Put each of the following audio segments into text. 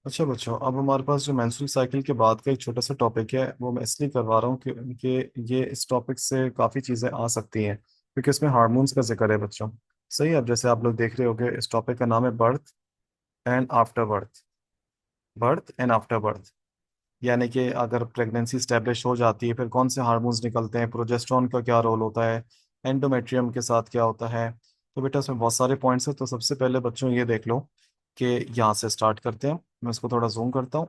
अच्छा बच्चों, अब हमारे पास जो मेंस्ट्रुअल साइकिल के बाद का एक छोटा सा टॉपिक है वो मैं इसलिए करवा रहा हूँ कि ये इस टॉपिक से काफ़ी चीज़ें आ सकती हैं क्योंकि इसमें हार्मोन्स का जिक्र है बच्चों। सही है। अब जैसे आप लोग देख रहे होगे, इस टॉपिक का नाम है birth and after birth. Birth and after birth यानी कि अगर प्रेगनेंसी स्टेब्लिश हो जाती है फिर कौन से हार्मोन्स निकलते हैं, प्रोजेस्टेरॉन का क्या रोल होता है, एंडोमेट्रियम के साथ क्या होता है। तो बेटा इसमें बहुत सारे पॉइंट्स हैं। तो सबसे पहले बच्चों ये देख लो कि यहाँ से स्टार्ट करते हैं। मैं इसको थोड़ा जूम करता हूँ।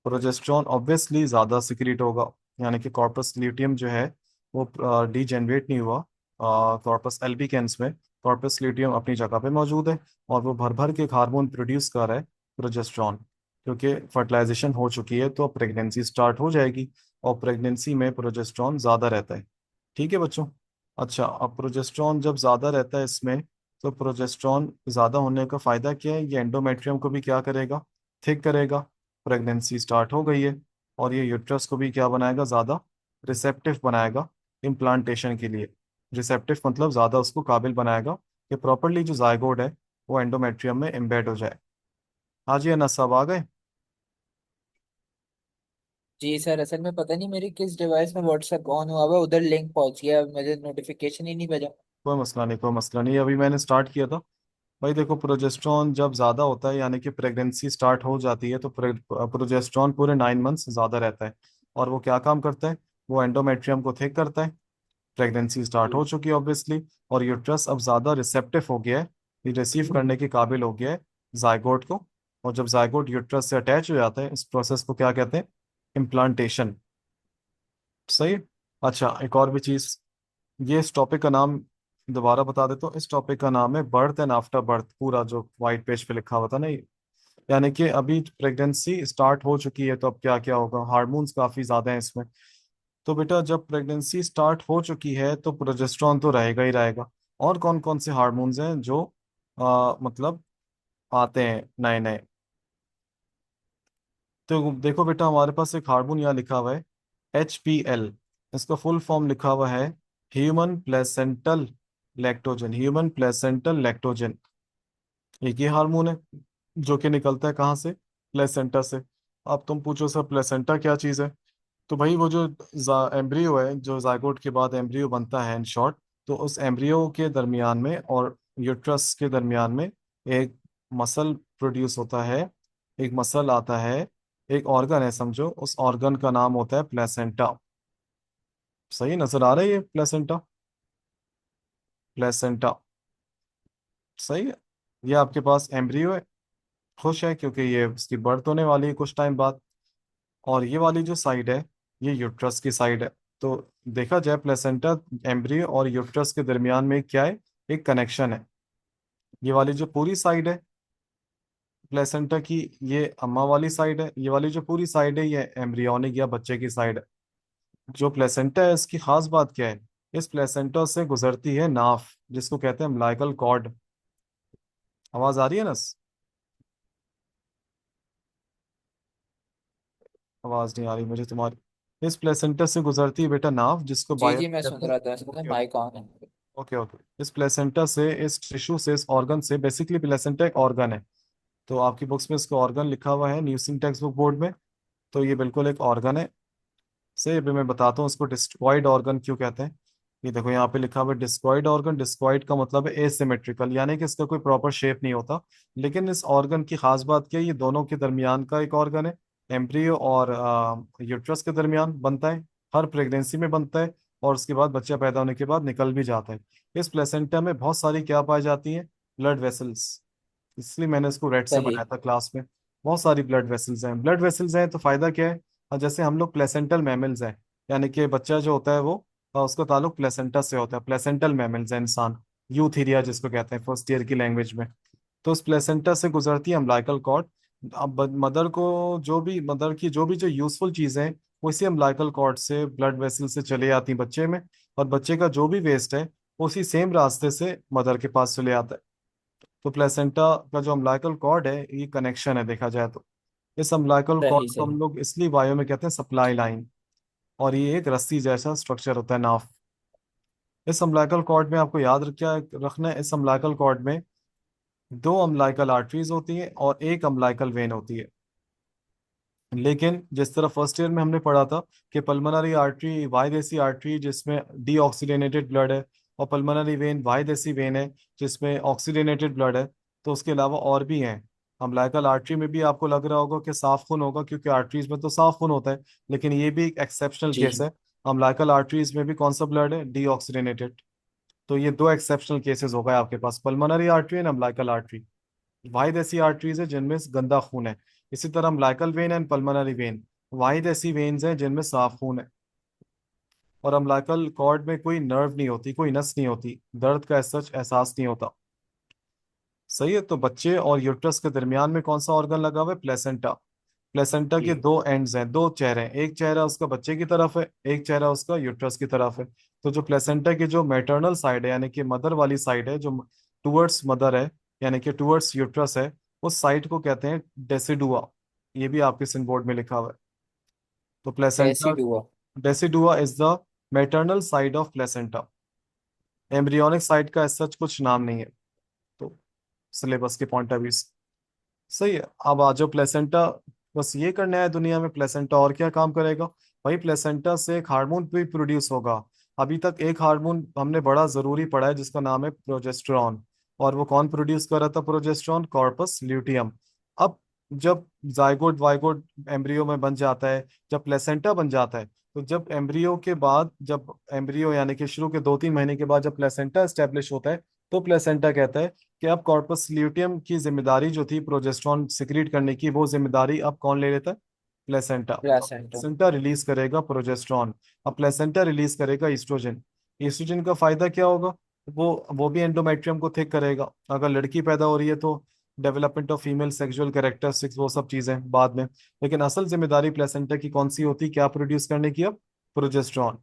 प्रोजेस्टेरॉन ऑब्वियसली ज़्यादा सिक्रीट होगा, यानी कि कॉर्पस ल्यूटियम जो है वो डीजेनरेट नहीं हुआ कॉर्पस एल्बिकेंस में। कॉर्पस ल्यूटियम अपनी जगह पे मौजूद है और वो भर भर के एक हार्मोन प्रोड्यूस कर रहा है, प्रोजेस्टेरॉन। क्योंकि फर्टिलाइजेशन हो चुकी है तो अब प्रेगनेंसी स्टार्ट हो जाएगी और प्रेगनेंसी में प्रोजेस्टेरॉन ज़्यादा रहता है। ठीक है बच्चों। अच्छा, अब प्रोजेस्टेरॉन जब ज़्यादा रहता है इसमें, तो प्रोजेस्टेरॉन ज़्यादा होने का फ़ायदा क्या है, ये एंडोमेट्रियम को भी क्या करेगा, थिक करेगा। प्रेगनेंसी स्टार्ट हो गई है और ये यूट्रस को भी क्या बनाएगा, ज़्यादा रिसेप्टिव बनाएगा इम्प्लांटेशन के लिए। रिसेप्टिव मतलब ज़्यादा उसको काबिल बनाएगा कि प्रॉपरली जो जायगोड है वो एंडोमेट्रियम में एम्बेड हो जाए। हाँ जी अनस साहब आ गए। जी सर, असल में पता नहीं मेरी किस डिवाइस में व्हाट्सएप ऑन हुआ हुआ, उधर लिंक पहुंच गया, मुझे नोटिफिकेशन ही नहीं भेजा। कोई मसला नहीं, कोई मसला नहीं, अभी मैंने स्टार्ट किया था। भाई देखो, प्रोजेस्ट्रॉन जब ज़्यादा होता है यानी कि प्रेगनेंसी स्टार्ट हो जाती है तो प्रोजेस्ट्रॉन पूरे 9 मंथ्स ज़्यादा रहता है। और वो क्या काम करता है, वो एंडोमेट्रियम को थिक करता है। प्रेगनेंसी स्टार्ट हो जी चुकी है ऑब्वियसली, और यूट्रस अब ज़्यादा रिसेप्टिव हो गया है, ये रिसीव करने के काबिल हो गया है जायगोट को। और जब जायगोट यूट्रस से अटैच हो जाता है, इस प्रोसेस को क्या कहते हैं, इम्प्लांटेशन। सही है? अच्छा, एक और भी चीज़, ये इस टॉपिक का नाम दोबारा बता देता हूँ। इस टॉपिक का नाम है बर्थ एंड आफ्टर बर्थ, पूरा जो व्हाइट पेज पे लिखा हुआ था ना ये। यानी कि अभी प्रेगनेंसी स्टार्ट हो चुकी है तो अब क्या क्या होगा, हार्मोन्स काफ़ी ज़्यादा हैं इसमें। तो बेटा जब प्रेगनेंसी स्टार्ट हो चुकी है तो प्रोजेस्टेरॉन तो रहेगा ही रहेगा। और कौन कौन से हार्मोन्स हैं जो मतलब आते हैं नए नए। तो देखो बेटा, हमारे पास एक हार्मोन यहाँ लिखा हुआ है HPL। इसका फुल फॉर्म लिखा हुआ है human placental lactogen. Human placental lactogen एक ही हार्मोन है जो कि निकलता है कहाँ से, प्लेसेंटा से। अब तुम पूछो सर प्लेसेंटा क्या चीज़ है। तो भाई वो जो एम्ब्रियो है, जो जायगोट के बाद एम्ब्रियो बनता है इन शॉर्ट, तो उस एम्ब्रियो के दरमियान में और यूट्रस के दरमियान में एक मसल प्रोड्यूस होता है, एक मसल आता है, एक ऑर्गन है समझो, उस ऑर्गन का नाम होता है प्लेसेंटा। सही नजर आ रहा है ये प्लेसेंटा, प्लेसेंटा। सही है। ये आपके पास एम्ब्रियो है, खुश है क्योंकि ये उसकी बर्थ होने वाली है कुछ टाइम बाद। और ये वाली जो साइड है, ये यूट्रस की साइड है। तो देखा जाए प्लेसेंटा, एम्ब्रियो और यूट्रस के दरमियान में क्या है, एक कनेक्शन है। ये वाली जो पूरी साइड है प्लेसेंटा की, ये अम्मा वाली साइड है। ये वाली जो पूरी साइड है ये एम्ब्रियोनिक या बच्चे की साइड है। जो प्लेसेंटा है इसकी खास बात क्या है, इस प्लेसेंटा से गुजरती है नाफ, जिसको कहते हैं अम्बिलिकल कॉर्ड। आवाज आ रही है ना? आवाज नहीं आ रही मुझे तुम्हारी। इस प्लेसेंटा से गुजरती है बेटा नाव, जिसको जी बायो जी, मैं सुन कहते हैं। रहा था, असल में ओके माइक ऑन है। Okay okay. इस प्लेसेंटा से, इस टिश्यू से, इस ऑर्गन से, बेसिकली प्लेसेंटा एक ऑर्गन है। तो आपकी बुक्स में इसको ऑर्गन लिखा हुआ है, न्यूसिंग टेक्स्ट बुक बोर्ड में। तो ये बिल्कुल एक ऑर्गन है। से अभी मैं बताता हूँ इसको डिस्क्वाइड ऑर्गन क्यों कहते हैं। ये देखो यहाँ पे लिखा हुआ है डिस्क्वाइड ऑर्गन। डिस्क्वाइड का मतलब है एसिमेट्रिकल, यानी कि इसका कोई प्रॉपर शेप नहीं होता। लेकिन इस ऑर्गन की खास बात क्या है, ये दोनों के दरमियान का एक ऑर्गन है। एम्ब्रियो और यूट्रस के दरमियान बनता है, हर प्रेगनेंसी में बनता है, और उसके बाद बच्चा पैदा होने के बाद निकल भी जाता है। इस प्लेसेंटा में बहुत सारी क्या पाई जाती हैं, ब्लड वेसल्स। इसलिए मैंने इसको रेड से सही। बनाया था क्लास में। बहुत सारी ब्लड वेसल्स हैं। ब्लड वेसल्स हैं तो फायदा क्या है, जैसे हम लोग प्लेसेंटल मैमल्स हैं, यानी कि बच्चा जो होता है वो उसका ताल्लुक प्लेसेंटा से होता है। प्लेसेंटल मैमल्स हैं इंसान, यूथीरिया जिसको कहते हैं फर्स्ट ईयर की लैंग्वेज में। तो उस प्लेसेंटा से गुजरती है अम्बिलिकल कॉर्ड। अब मदर को, जो भी मदर की जो यूजफुल चीज़ें हैं वो इसी अम्बिलिकल कॉर्ड से, ब्लड वेसल से चले आती हैं बच्चे में। और बच्चे का जो भी वेस्ट है वो उसी सेम रास्ते से मदर के पास चले आता है। तो प्लेसेंटा का जो अम्बिलिकल कॉर्ड है ये कनेक्शन है देखा जाए तो। इस अम्बिलिकल सही कॉर्ड को सही। हम लोग इसलिए बायो में कहते हैं सप्लाई लाइन। और ये एक रस्सी जैसा स्ट्रक्चर होता है, नाफ। इस अम्बिलिकल कॉर्ड में आपको याद क्या रखना है, इस अम्बिलिकल कॉर्ड में दो अम्बिलिकल आर्टरीज होती हैं और एक अम्बिलिकल वेन होती है। लेकिन जिस तरह फर्स्ट ईयर में हमने पढ़ा था कि पल्मोनरी आर्टरी वाई देसी आर्टरी जिसमें डीऑक्सीजनेटेड ब्लड है, और पल्मोनरी वेन वाई देसी वेन है जिसमें ऑक्सीजनेटेड ब्लड है। तो उसके अलावा और भी हैं। अम्बिलिकल आर्टरी में भी आपको लग रहा होगा कि साफ खून होगा, क्योंकि आर्टरीज में तो साफ खून होता है, लेकिन ये भी एक एक्सेप्शनल जी केस जी। है। अम्बिलिकल आर्टरीज में भी कौन सा ब्लड है? डीऑक्सीजनेटेड। तो ये दो एक्सेप्शनल केसेस हो गए आपके पास, pulmonary artery and umbilical artery. वाहिद ऐसी आर्टरीज है जिनमें गंदा खून है। इसी तरह umbilical vein and pulmonary vein वाहिद ऐसी वेन्स हैं जिनमें साफ खून है। और अम्बिलिकल कॉर्ड में कोई नर्व नहीं होती, कोई नस नहीं होती, दर्द का सच एहसास नहीं होता। सही है। तो बच्चे और यूट्रस के दरमियान में कौन सा ऑर्गन लगा हुआ है? प्लेसेंटा। प्लेसेंटा के जी। दो एंड्स हैं, दो चेहरे हैं, एक चेहरा उसका बच्चे की तरफ है, एक चेहरा उसका यूट्रस की तरफ है। तो जो प्लेसेंटा की जो मैटरनल साइड है, यानी कि मदर वाली साइड है, जो टुवर्ड्स मदर है, यानी कि टुवर्ड्स यूट्रस है, उस साइड को कहते हैं डेसिडुआ। ये भी आपके सिन बोर्ड में लिखा हुआ है। तो प्लेसेंटा, एसिड हुआ। Decidua is the maternal side of placenta. Embryonic side का सच कुछ नाम नहीं है। तो सिलेबस के पॉइंट ऑफ व्यू से सही है। अब आ जाओ प्लेसेंटा। बस ये करना है दुनिया में, प्लेसेंटा और क्या काम करेगा? भाई प्लेसेंटा से एक हार्मोन भी प्रोड्यूस होगा। अभी तक एक हार्मोन हमने बड़ा जरूरी पढ़ा है जिसका नाम है प्रोजेस्टेरॉन। और वो कौन प्रोड्यूस कर रहा था प्रोजेस्टेरॉन? Corpus luteum. अब जब जाइगोट वाइगोट एम्ब्रियो में बन जाता है, जब प्लेसेंटा बन जाता है, तो जब एम्ब्रियो के बाद, जब एम्ब्रियो यानी कि शुरू के 2-3 महीने के बाद जब प्लेसेंटा एस्टेब्लिश होता है, तो प्लेसेंटा कहता है कि अब कॉर्पस ल्यूटियम की जिम्मेदारी जो थी प्रोजेस्टेरॉन सिक्रीट करने की, वो जिम्मेदारी अब कौन ले लेता है? प्लेसेंटा। प्लासेंटा। प्लेसेंटा रिलीज करेगा प्रोजेस्टेरॉन। अब प्लेसेंटा रिलीज करेगा ईस्ट्रोजन। ईस्ट्रोजन का फायदा क्या होगा? वो भी एंडोमेट्रियम को थिक करेगा। अगर लड़की पैदा हो रही है तो development of female sexual characteristics, वो सब चीजें बाद में। लेकिन असल जिम्मेदारी प्लेसेंटा की कौन सी होती, क्या प्रोड्यूस करने की? अब प्रोजेस्टेरॉन।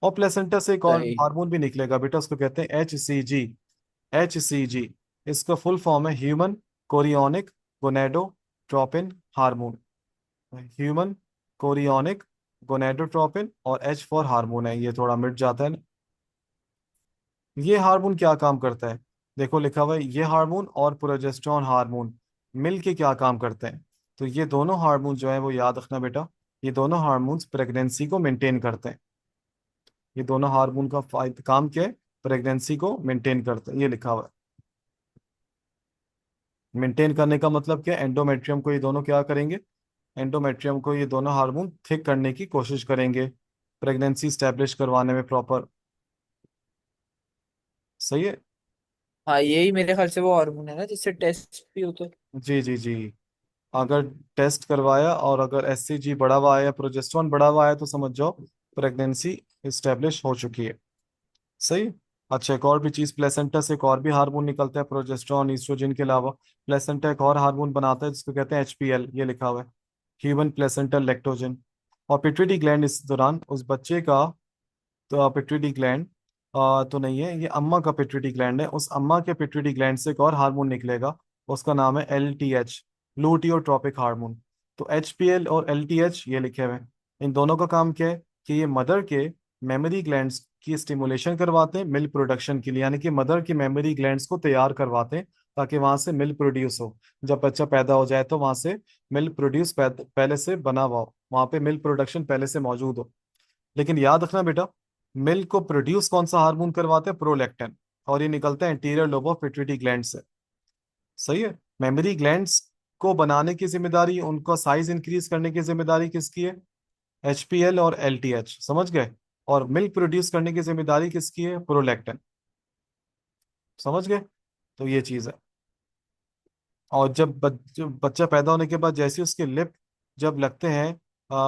और प्लेसेंटा से एक और सही। हार्मोन भी निकलेगा बेटा, उसको कहते हैं HCG। HCG, इसका फुल फॉर्म है human chorionic gonadotropin hormone. Human chorionic gonadotropin, और H फॉर हार्मोन है, ये थोड़ा मिट जाता है ना। ये हार्मोन क्या काम करता है? देखो लिखा हुआ है, ये हार्मोन और प्रोजेस्टेरॉन हार्मोन मिल के क्या काम करते हैं? तो ये दोनों हार्मोन जो है वो याद रखना बेटा, ये दोनों हार्मोन्स प्रेगनेंसी को मेंटेन करते हैं। ये दोनों हार्मोन का फायदा काम क्या है? प्रेगनेंसी को मेंटेन करते हैं, ये लिखा हुआ है। मेंटेन करने का मतलब क्या? एंडोमेट्रियम को ये दोनों क्या करेंगे? एंडोमेट्रियम को ये दोनों हार्मोन थिक करने की कोशिश करेंगे, प्रेगनेंसी स्टैब्लिश करवाने में प्रॉपर। सही है। हाँ, यही मेरे ख्याल से वो हार्मोन है ना जिससे टेस्ट भी होता है। जी जी जी। अगर टेस्ट करवाया और अगर SCG बढ़ा हुआ है या प्रोजेस्टेरॉन बढ़ा हुआ है, तो समझ जाओ प्रेगनेंसी स्टैब्लिश हो चुकी है। सही। अच्छा, एक और भी चीज, प्लेसेंटा से एक और भी हार्मोन निकलता है प्रोजेस्टेरॉन ईस्ट्रोजन के अलावा। प्लेसेंटा एक और हार्मोन बनाता है जिसको कहते हैं HPL, ये लिखा हुआ है, ह्यूमन प्लेसेंटल लैक्टोजन। और पिट्यूटरी ग्लैंड इस दौरान उस बच्चे का, तो पिट्यूटरी ग्लैंड तो नहीं है, ये अम्मा का पिट्यूटरी ग्लैंड है, उस अम्मा के पिट्यूटरी ग्लैंड से एक और हार्मोन निकलेगा, उसका नाम है LTH, लूटियोट्रोपिक हार्मोन। तो HPL और LTH ये लिखे हुए हैं। इन दोनों का काम क्या है? कि ये मदर के मेमोरी ग्लैंड्स की स्टिमुलेशन करवाते हैं मिल्क प्रोडक्शन के लिए, यानी कि मदर की मेमोरी ग्लैंड्स को तैयार करवाते हैं ताकि वहां से मिल्क प्रोड्यूस हो। जब बच्चा पैदा हो जाए तो वहां से मिल्क प्रोड्यूस पहले से बना हुआ हो, वहां पे मिल्क प्रोडक्शन पहले से मौजूद हो। लेकिन याद रखना बेटा, मिल्क को प्रोड्यूस कौन सा हार्मोन करवाते हैं? प्रोलैक्टिन। और ये निकलता है anterior lobe of pituitary gland से। सही है। मेमोरी ग्लैंड्स को बनाने की जिम्मेदारी, उनका साइज इंक्रीज करने की जिम्मेदारी किसकी है? HPL और LTH, समझ गए। और मिल्क प्रोड्यूस करने की जिम्मेदारी किसकी है? प्रोलैक्टिन। समझ गए। तो ये चीज है। और जब बच्चा पैदा होने के बाद जैसे उसके लिप जब लगते हैं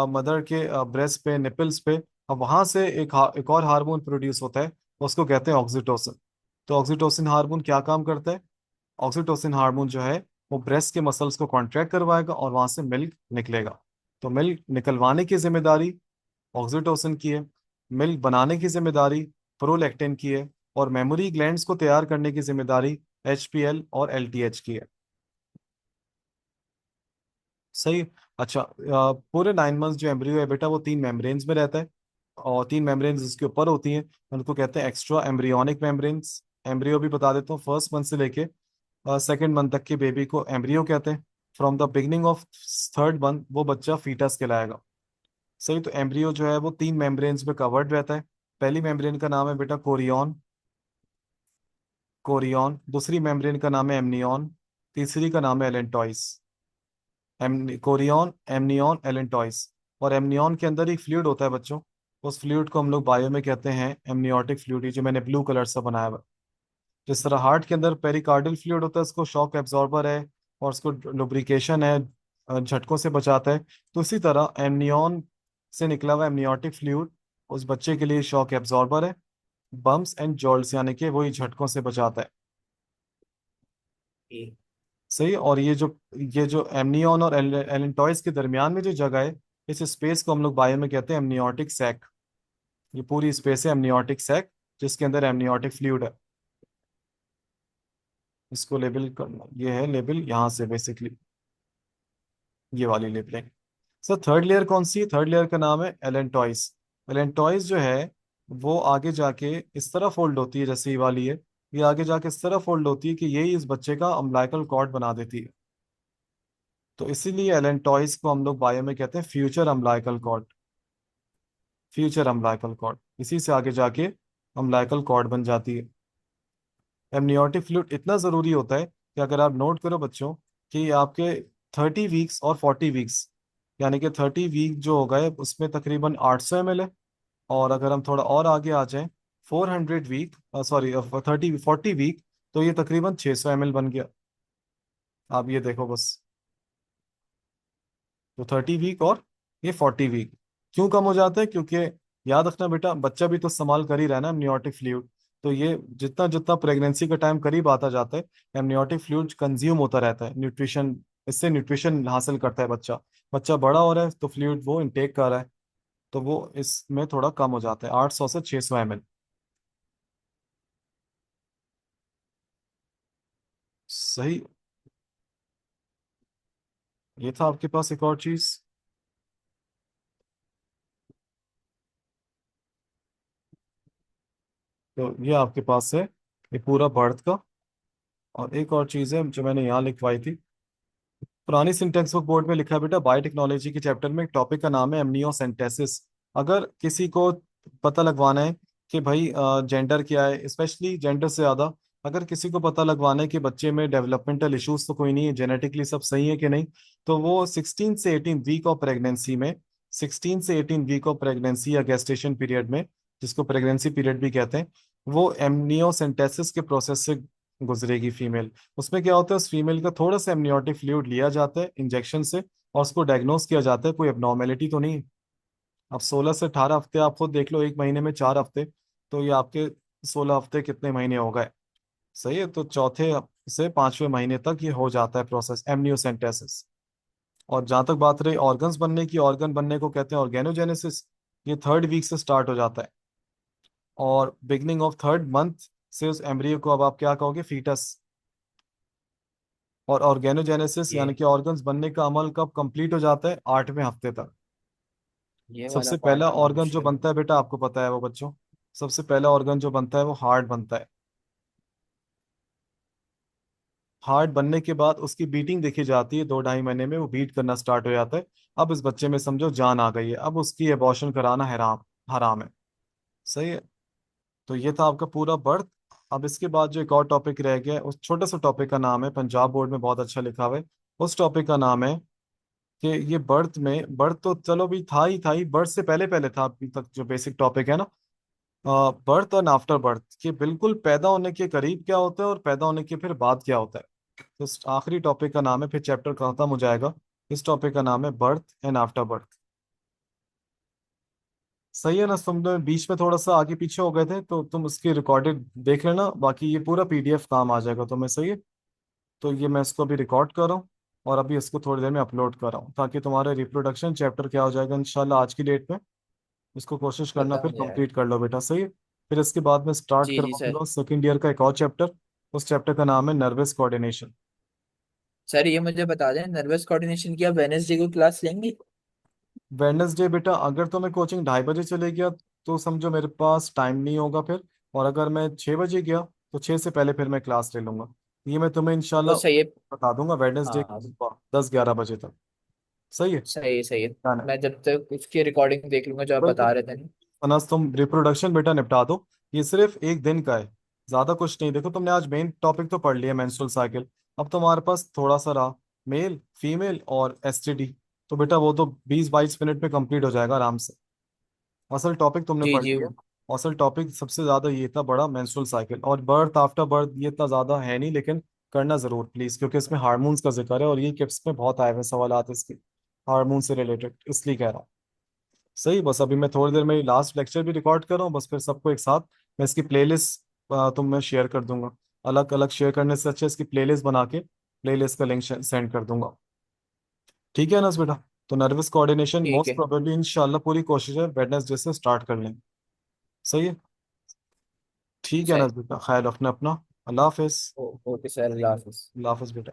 मदर के ब्रेस्ट पे, निपल्स पे, अब वहां से एक और हार्मोन प्रोड्यूस होता है, उसको कहते हैं ऑक्सीटोसिन। तो ऑक्सीटोसिन हार्मोन क्या काम करता है? ऑक्सीटोसिन हार्मोन जो है वो ब्रेस्ट के मसल्स को कॉन्ट्रैक्ट करवाएगा और वहां से मिल्क निकलेगा। तो मिल्क निकलवाने की जिम्मेदारी ऑक्सीटोसिन की है, मिल्क बनाने की जिम्मेदारी प्रोलैक्टिन की है, और मेमोरी ग्लैंड्स को तैयार करने की जिम्मेदारी HPL और LTH की है। सही। अच्छा, पूरे 9 मंथ्स जो एम्ब्रियो है बेटा वो 3 मेम्ब्रेन्स में रहता है, और 3 मेम्ब्रेन्स इसके ऊपर होती हैं, उनको कहते हैं एक्स्ट्रा एम्ब्रियोनिक मेम्ब्रेन्स। एम्ब्रियो भी बता देता हूँ, फर्स्ट मंथ से लेके सेकेंड मंथ तक के बेबी को एम्ब्रियो कहते हैं। From the beginning of third month वो बच्चा फीटस कहलाएगा। सही। तो एम्ब्रियो जो है वो तीन मेम्ब्रेन्स में कवर्ड रहता है। पहली मेम्ब्रेन का नाम है बेटा कोरियन। कोरियन। दूसरी मेम्ब्रेन का नाम है एमनियन। तीसरी का नाम है एलेंटॉइस। Korean, amnion, allantois. और एमनियन के अंदर एक फ्लूइड होता है बच्चों। उस फ्लूइड को हम लोग बायो में कहते हैं एमनियोटिक फ्लूइड, जो मैंने ब्लू कलर से बनाया हुआ है। जिस तरह हार्ट के अंदर पेरिकार्डियल फ्लूइड होता है, उसको शॉक एब्जॉर्बर है और उसको लुब्रिकेशन है, झटकों से बचाता है। तो इसी तरह एमनियन से निकला हुआ एमनियोटिक फ्लूइड उस बच्चे के लिए शॉक एब्जॉर्बर है। बम्प्स एंड जॉल्ट्स यानी कि वही झटकों से बचाता है। ठीक। सही। और ये जो एमनियन और एलेंटॉइस के दरमियान में जो जगह है, इस स्पेस को हम लोग बायो में कहते हैं एमनियोटिक सैक। ये पूरी स्पेस है एमनियोटिक सैक, जिसके अंदर एमनियोटिक फ्लूइड है। इसको लेबल करना, ये है लेबल यहाँ से बेसिकली, ये वाली लेबलिंग। सर थर्ड लेयर कौन सी है? थर्ड लेयर का नाम है एलेंटॉइस। एलेंटॉइस जो है वो आगे जाके इस तरह फोल्ड होती है, जैसे ये वाली है। ये आगे जाके इस तरह फोल्ड होती है कि यही इस बच्चे का अम्बिलिकल कॉर्ड बना देती है। तो इसीलिए एलेंटॉइस को हम लोग बायो में कहते हैं future umbilical cord. Future umbilical cord इसी से आगे जाके अम्बिलिकल कॉर्ड बन जाती है। एमनियोटिक फ्लूइड इतना जरूरी होता है कि अगर आप नोट करो बच्चों कि आपके 30 वीक्स और 40 वीक्स, यानी कि 30 वीक जो हो गए उसमें तकरीबन 800 ml है। और अगर हम थोड़ा और आगे आ जाएं, 400 वीक, सॉरी 40 वीक, तो ये तकरीबन 600 ml बन गया। आप ये देखो बस। तो 30 वीक और ये 40 वीक क्यों कम हो जाता है? क्योंकि याद रखना बेटा, बच्चा भी तो इस्तेमाल कर ही रहा है ना एमनियोटिक फ्लूइड। तो ये जितना जितना प्रेगनेंसी का टाइम करीब आता जाता है, एमनियोटिक फ्लूइड कंज्यूम होता रहता है, न्यूट्रिशन, इससे न्यूट्रिशन हासिल करता है बच्चा। बच्चा बड़ा हो रहा है तो फ्लूइड वो इनटेक कर रहा है, तो वो इसमें थोड़ा कम हो जाता है, 800 से 600 ml। सही। ये था आपके पास एक और चीज। तो ये आपके पास है ये पूरा बर्थ का। और एक और चीज है जो मैंने यहाँ लिखवाई थी, पुरानी सिंटेक्स बुक बोर्ड में लिखा है बेटा, बायोटेक्नोलॉजी के चैप्टर में एक टॉपिक का नाम है एमनियोसेंटेसिस। अगर किसी को पता लगवाना है कि भाई जेंडर क्या है, स्पेशली जेंडर से ज्यादा अगर किसी को पता लगवाना है कि बच्चे में डेवलपमेंटल इश्यूज तो कोई नहीं है, जेनेटिकली सब सही है कि नहीं, तो वो 16 से 18 वीक ऑफ प्रेगनेंसी में, 16 से 18 वीक ऑफ प्रेगनेंसी या गेस्टेशन पीरियड में, जिसको प्रेगनेंसी पीरियड भी कहते हैं, वो एमनियोसेंटेसिस के प्रोसेस से गुजरेगी फीमेल। उसमें क्या होता है, उस फीमेल का थोड़ा सा एमनियोटिक फ्लूइड लिया जाता है इंजेक्शन से, और उसको डायग्नोस किया जाता है कोई एबनॉर्मेलिटी तो नहीं है। अब 16 से 18 हफ्ते आप खुद देख लो, एक महीने में 4 हफ्ते, तो ये आपके 16 हफ्ते कितने महीने हो गए? सही है। तो चौथे से पांचवें महीने तक ये हो जाता है प्रोसेस एमनियोसेंटेसिस। और जहां तक बात रही ऑर्गन्स बनने की, ऑर्गन बनने को कहते हैं ऑर्गेनोजेनेसिस। ये थर्ड वीक से स्टार्ट हो जाता है, और बिगनिंग ऑफ थर्ड मंथ से उस एम्ब्रियो को अब आप क्या कहोगे, फीटस। और ऑर्गेनोजेनेसिस यानी ये कि ऑर्गन्स बनने का अमल कब कंप्लीट हो जाता है? 8वें हफ्ते तक। ये वाला सबसे पहला पार्ट थोड़ा ऑर्गन जो मुश्किल है। बनता है बेटा, आपको पता है वो बच्चों, सबसे पहला ऑर्गन जो बनता है वो हार्ट बनता है। हार्ट बनने के बाद उसकी बीटिंग देखी जाती है, 2 ढाई महीने में वो बीट करना स्टार्ट हो जाता है। अब इस बच्चे में समझो जान आ गई है, अब उसकी एबॉर्शन कराना हराम, हराम है। सही है। तो ये था आपका पूरा बर्थ। अब इसके बाद जो एक और टॉपिक रह गया है, उस छोटे से टॉपिक का नाम है, पंजाब बोर्ड में बहुत अच्छा लिखा हुआ है। उस टॉपिक का नाम है कि ये बर्थ में, बर्थ तो चलो भी था ही बर्थ से पहले पहले था अभी तक, जो बेसिक टॉपिक है ना, बर्थ और आफ्टर बर्थ, कि बिल्कुल पैदा होने के करीब क्या होता है और पैदा होने के फिर बाद क्या होता है। तो इस आखिरी टॉपिक का नाम है, फिर चैप्टर खत्म हो जाएगा। इस टॉपिक का नाम है बर्थ एंड आफ्टर बर्थ। सही है ना? तुम लोग बीच में थोड़ा सा आगे पीछे हो गए थे, तो तुम उसकी रिकॉर्डेड देख लेना, बाकी ये पूरा पीडीएफ काम आ जाएगा तुम्हें। सही है। तो ये मैं इसको अभी रिकॉर्ड कर रहा हूँ, और अभी इसको थोड़ी देर में अपलोड कर रहा हूँ, ताकि तुम्हारे रिप्रोडक्शन चैप्टर क्या हो जाएगा इंशाल्लाह आज की डेट में। इसको कोशिश करना खत्म फिर हो जाएगा। कंप्लीट कर लो बेटा। सही है। फिर इसके बाद में स्टार्ट जी जी सर। करवाऊंगा सेकेंड ईयर का एक और चैप्टर। उस चैप्टर का नाम है नर्वस कोऑर्डिनेशन। सर ये मुझे बता दें, नर्वस कोऑर्डिनेशन की आप वेडनेसडे को क्लास लेंगे? वेडनेसडे बेटा अगर तो मैं कोचिंग 2:30 बजे चले गया तो समझो मेरे पास टाइम नहीं होगा फिर। और अगर मैं 6 बजे गया तो 6 से पहले फिर मैं क्लास ले लूंगा। ये मैं तुम्हें वो इंशाल्लाह सही है। बता दूंगा वेडनेसडे हाँ, 10-11 बजे तक। सही है। सही है, सही है। डन है। मैं जब तक उसकी रिकॉर्डिंग देख लूंगा जो आप बिल्कुल। बता रहे थे ना। अनस तुम रिप्रोडक्शन बेटा निपटा दो। ये सिर्फ एक दिन का है, ज्यादा कुछ नहीं। देखो तुमने आज मेन टॉपिक तो पढ़ लिया मेंस्ट्रुअल साइकिल। अब तुम्हारे पास थोड़ा सा रहा, मेल फीमेल और एसटीडी। तो बेटा वो तो 20-22 मिनट में कंप्लीट हो जाएगा आराम से। असल टॉपिक तुमने जी पढ़ जी। लिया। असल टॉपिक सबसे ज्यादा ये था बड़ा, मेंस्ट्रुअल साइकिल और बर्थ आफ्टर बर्थ। ये इतना ज्यादा है नहीं, लेकिन करना जरूर प्लीज, क्योंकि इसमें हार्मोन्स का जिक्र है और ये किप्स में बहुत आए हुए सवाल आते इसके हार्मोन से रिलेटेड, इसलिए कह रहा हूँ। सही। बस अभी मैं थोड़ी देर में लास्ट लेक्चर भी रिकॉर्ड कर रहा हूँ, बस फिर सबको एक साथ मैं इसकी प्लेलिस्ट तुम मैं शेयर कर दूंगा। अलग अलग शेयर करने से अच्छा इसकी प्लेलिस्ट बना के प्लेलिस्ट का लिंक सेंड कर दूंगा। ठीक है अनस बेटा। तो नर्वस कोऑर्डिनेशन ठीक मोस्ट है। प्रोबेबली इंशाल्लाह पूरी कोशिश है वेडनेसडे से स्टार्ट कर लें। सही है। ठीक है सही। अनस बेटा, ख्याल रखना अपना। अल्लाह हाफिज। ओके सर, अल्लाह हाफिज। अल्लाह हाफिज बेटा।